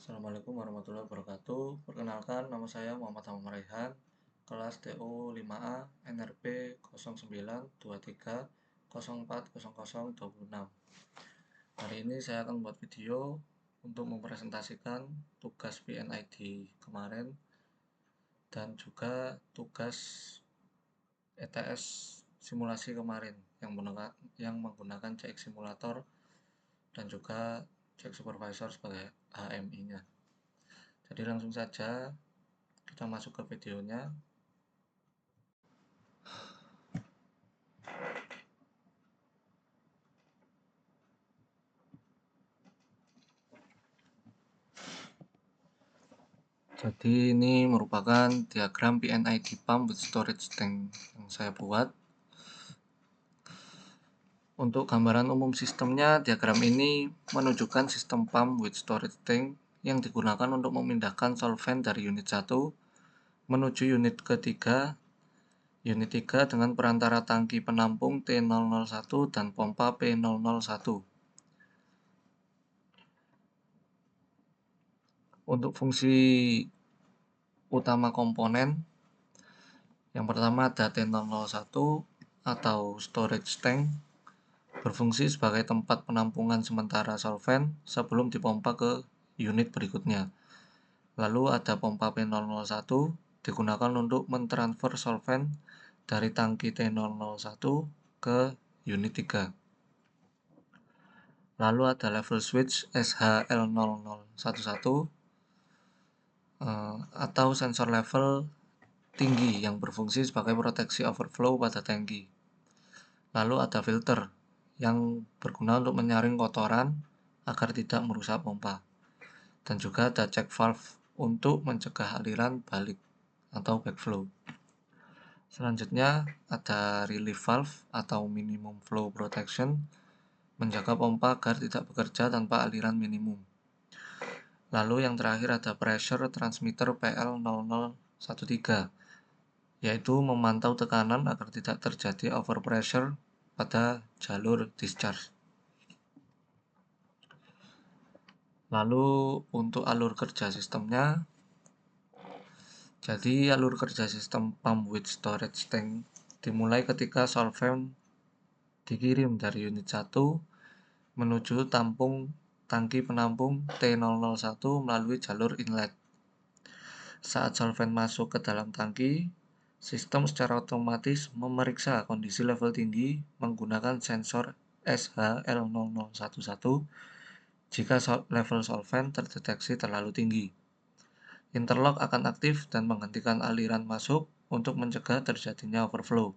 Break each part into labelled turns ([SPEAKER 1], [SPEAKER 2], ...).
[SPEAKER 1] Assalamualaikum warahmatullahi wabarakatuh. Perkenalkan, nama saya Muhammad Hamam Raihan, kelas TU 5A NRP 0923040026. Hari ini saya akan membuat video untuk mempresentasikan tugas PNID kemarin dan juga tugas ETS simulasi kemarin yang menggunakan CX Simulator dan juga CX Supervisor sebagai HMI-nya. Jadi langsung saja kita masuk ke videonya. Jadi ini merupakan diagram PNID pump with storage tank yang saya buat. Untuk gambaran umum sistemnya, diagram ini menunjukkan sistem pump with storage tank yang digunakan untuk memindahkan solvent dari unit 1 menuju unit ketiga, unit 3 dengan perantara tangki penampung T001 dan pompa P001. Untuk fungsi utama komponen, yang pertama ada T001 atau storage tank, berfungsi sebagai tempat penampungan sementara solvent sebelum dipompa ke unit berikutnya. Lalu ada pompa P001 digunakan untuk mentransfer solvent dari tangki T001 ke unit 3. Lalu ada level switch SHL0011 atau sensor level tinggi yang berfungsi sebagai proteksi overflow pada tangki. Lalu ada filter yang berguna untuk menyaring kotoran agar tidak merusak pompa. Dan juga ada check valve untuk mencegah aliran balik atau backflow. Selanjutnya ada relief valve atau minimum flow protection, menjaga pompa agar tidak bekerja tanpa aliran minimum. Lalu yang terakhir ada pressure transmitter PL0013, yaitu memantau tekanan agar tidak terjadi overpressure pada jalur discharge. Lalu untuk alur kerja sistemnya, jadi alur kerja sistem pump with storage tank dimulai ketika solvent dikirim dari unit 1 menuju tangki penampung T001 melalui jalur inlet. Saat solvent masuk ke dalam tangki, sistem secara otomatis memeriksa kondisi level tinggi menggunakan sensor SHL0011 jika level solvent terdeteksi terlalu tinggi. Interlock akan aktif dan menghentikan aliran masuk untuk mencegah terjadinya overflow.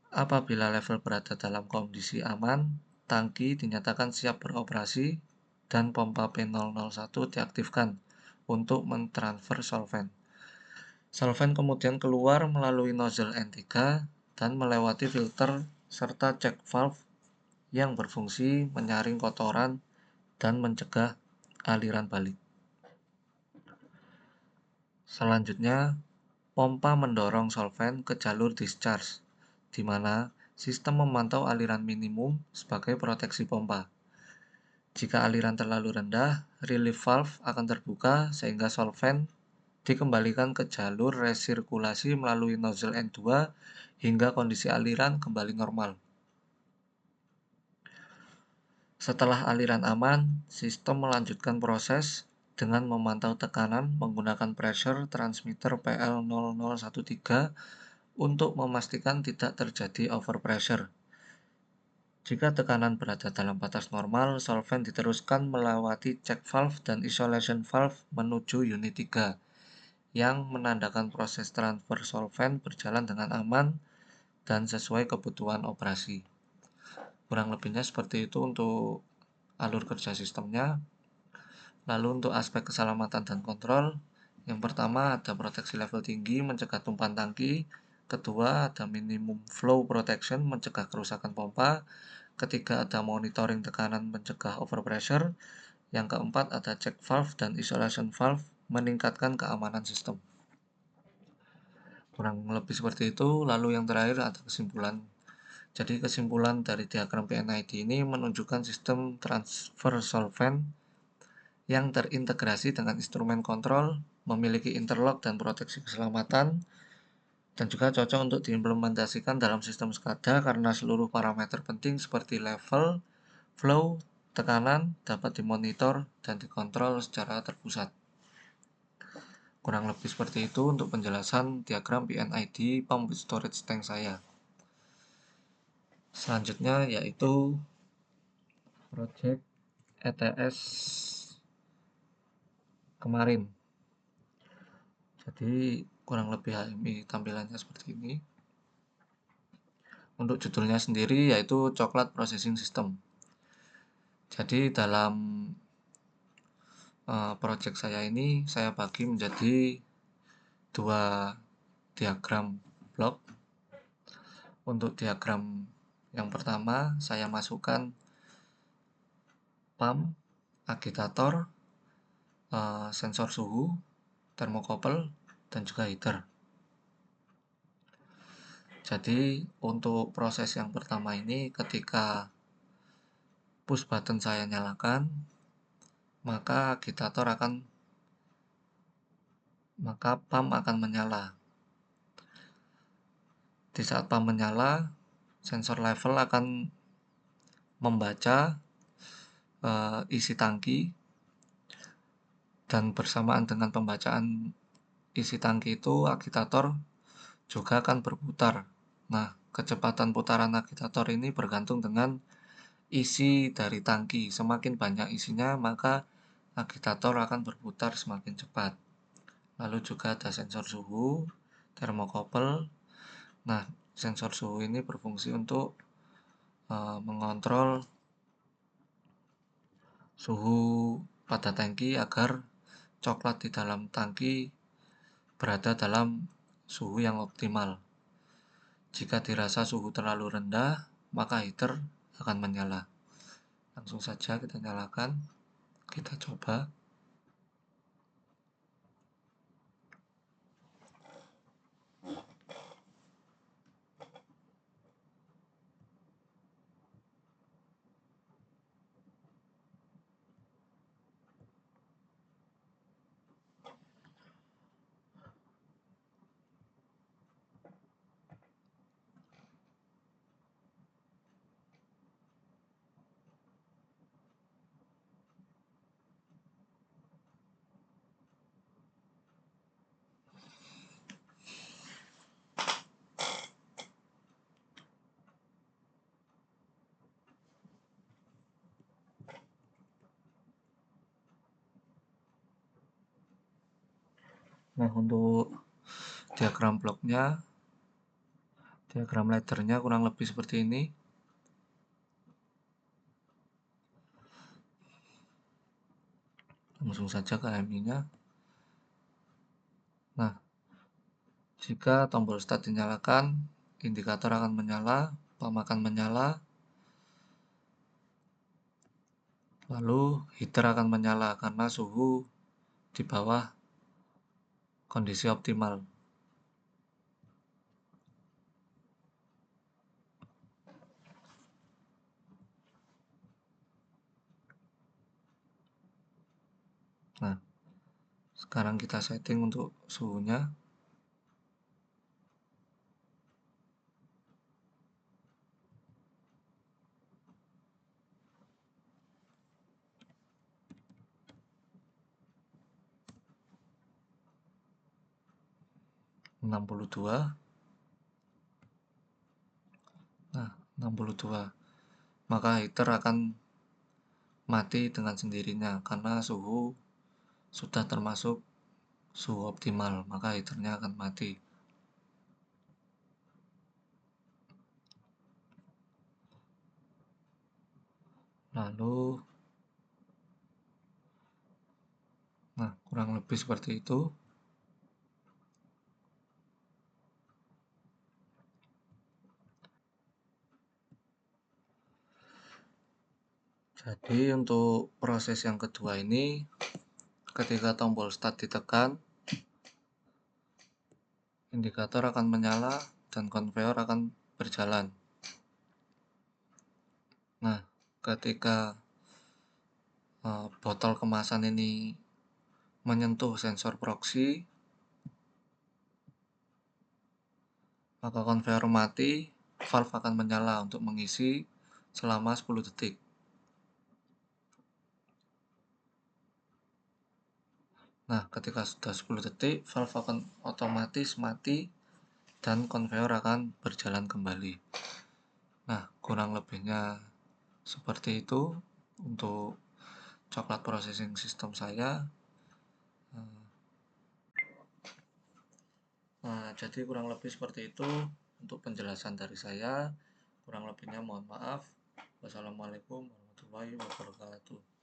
[SPEAKER 1] Apabila level berada dalam kondisi aman, tangki dinyatakan siap beroperasi dan pompa P001 diaktifkan untuk mentransfer solvent. Solvent kemudian keluar melalui nozzle N3 dan melewati filter serta check valve yang berfungsi menyaring kotoran dan mencegah aliran balik. Selanjutnya, pompa mendorong solvent ke jalur discharge, di mana sistem memantau aliran minimum sebagai proteksi pompa. Jika aliran terlalu rendah, relief valve akan terbuka sehingga solvent dikembalikan ke jalur resirkulasi melalui nozzle N2 hingga kondisi aliran kembali normal. Setelah aliran aman, sistem melanjutkan proses dengan memantau tekanan menggunakan pressure transmitter PL0013 untuk memastikan tidak terjadi overpressure. Jika tekanan berada dalam batas normal, solvent diteruskan melewati check valve dan isolation valve menuju unit 3 yang menandakan proses transfer solvent berjalan dengan aman dan sesuai kebutuhan operasi. Kurang lebihnya seperti itu untuk alur kerja sistemnya. Lalu untuk aspek keselamatan dan kontrol, yang pertama ada proteksi level tinggi mencegah tumpahan tangki, kedua ada minimum flow protection mencegah kerusakan pompa, ketiga ada monitoring tekanan mencegah overpressure, yang keempat ada check valve dan isolation valve meningkatkan keamanan sistem. Kurang lebih seperti itu. Lalu yang terakhir ada kesimpulan. Jadi kesimpulan dari diagram PNID ini menunjukkan sistem transfer solvent yang terintegrasi dengan instrumen kontrol, memiliki interlock dan proteksi keselamatan, dan juga cocok untuk diimplementasikan dalam sistem SCADA karena seluruh parameter penting seperti level, flow, tekanan dapat dimonitor dan dikontrol secara terpusat. Kurang lebih seperti itu untuk penjelasan diagram PNID pump with storage tank saya. Selanjutnya yaitu project ETS kemarin. Jadi kurang lebih HMI tampilannya seperti ini. Untuk judulnya sendiri yaitu Coklat Processing System. Jadi dalam project saya ini saya bagi menjadi dua diagram blok. Untuk diagram yang pertama saya masukkan pump, agitator, sensor suhu, thermocouple, dan juga heater. Jadi untuk proses yang pertama ini ketika push button saya nyalakan, maka pump akan menyala. Di saat pump menyala, sensor level akan membaca isi tangki, dan bersamaan dengan pembacaan isi tangki itu agitator juga akan berputar. Nah, kecepatan putaran agitator ini bergantung dengan isi dari tangki. Semakin banyak isinya, maka agitator akan berputar semakin cepat. Lalu juga ada sensor suhu, thermocouple. Nah, sensor suhu ini berfungsi untuk mengontrol suhu pada tangki agar coklat di dalam tangki berada dalam suhu yang optimal. Jika dirasa suhu terlalu rendah, maka heater akan menyala. Langsung saja kita nyalakan, kita coba. Nah, untuk diagram bloknya, diagram laddernya kurang lebih seperti ini. Langsung saja ke HMI-nya. Nah, jika tombol start dinyalakan, indikator akan menyala, pump akan menyala, lalu heater akan menyala karena suhu di bawah kondisi optimal. Nah, sekarang kita setting untuk suhunya. Nah, 62. Maka heater akan mati dengan sendirinya karena suhu sudah termasuk suhu optimal, maka heaternya akan mati. Lalu, nah kurang lebih seperti itu. Jadi untuk proses yang kedua ini, ketika tombol start ditekan, indikator akan menyala dan konveyor akan berjalan. Nah, ketika botol kemasan ini menyentuh sensor proxy, maka konveyor mati, valve akan menyala untuk mengisi selama 10 detik. Nah, ketika sudah 10 detik, valve akan otomatis mati dan konveyor akan berjalan kembali. Nah, kurang lebihnya seperti itu untuk coklat processing system saya. Nah, jadi kurang lebih seperti itu untuk penjelasan dari saya. Kurang lebihnya mohon maaf. Wassalamualaikum warahmatullahi wabarakatuh.